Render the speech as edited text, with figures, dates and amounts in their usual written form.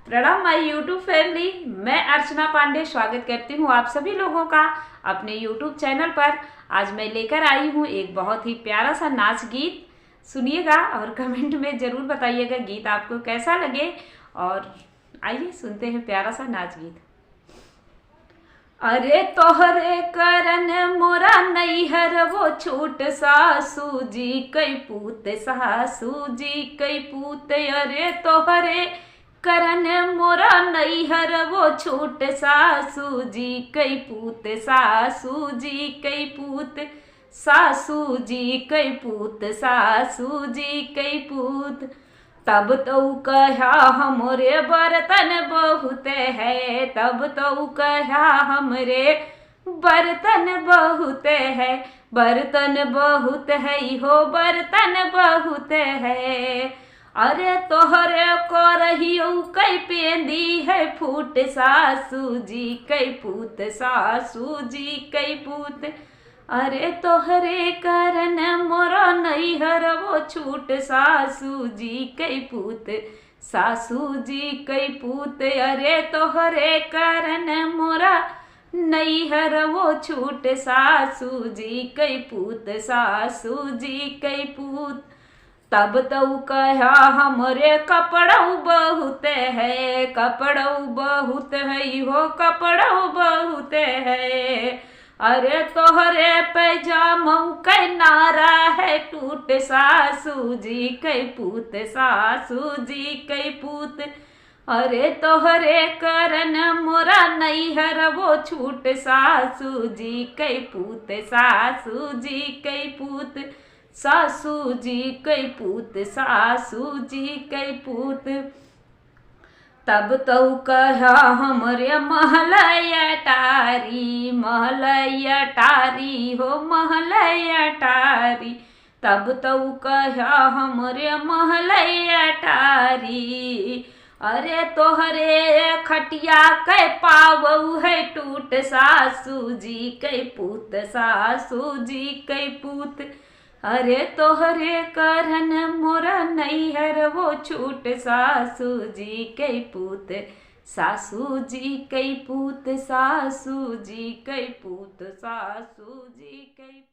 प्रणाम my YouTube family. मैं अर्चना पांडे स्वागत करती हूँ आप सभी लोगों का अपने यूट्यूब चैनल पर। आज मैं लेकर आई हूँ एक बहुत ही प्यारा सा नाच गीत। सुनिएगा और कमेंट में ज़रूर बताइएगा गीत आपको कैसा लगे। और आइए सुनते हैं प्यारा सा नाच गीत। अरे तोहरे करन मोरा नैहर वो छूट सासू जी कई पूत, सासू जी कई पूत। अरे तोहरे करन मोरा नैहर वो छूट सासू जी कई पूत, सासू जी कई पूत, सासू जी कई पूत, सासू जी कई पूत। तब तो कहा हमरे बर्तन बहुत है, तब तो कहा हमरे बर्तन बहुत है, बर्तन बहुत है हो बर्तन बहुत है। अरे तोहरे को रही कई पेंदी है फूट, सासू जी कई पूत, सासू जी कई पूत। अरे तोहरे करन मोरा नैहर वो छूट, सासू जी कई पूत, सासू जी कई पूत। अरे तोहरे करन मोरा नैहर वो छूट, सासू जी कई पूत, सासू जी कई पूत। तब तो कहा हमरे कपड़ऊ बहुत है, कपड़ऊ बहुत है हो कपड़ऊ बहुत है। अरे तोहरे पैजामा कै नारा है टूट, सासू जी कै पूत, सासू जी कै पूत। अरे तोहरे करन मोरा नैहर वो छूट, सासू जी कै पूत, सासू जी कै पूत, सासू जी कै पूत, सासू जी कै पूत। तब तो कहा हमरे महलैया टारी, महलैया टारी हो महलैया टारी। तब तो कहा हमरे महलैया टारी। अरे तोहरे खटिया कै पावऊ है टूट, सासू जी कै पूत, सासू जी कै पूत। अरे तोहरे करन मोरा नैहर वो छूट, सासू जी कई पूत, सासू जी कई पूत, सासू जी कई पूत, सासू जी कई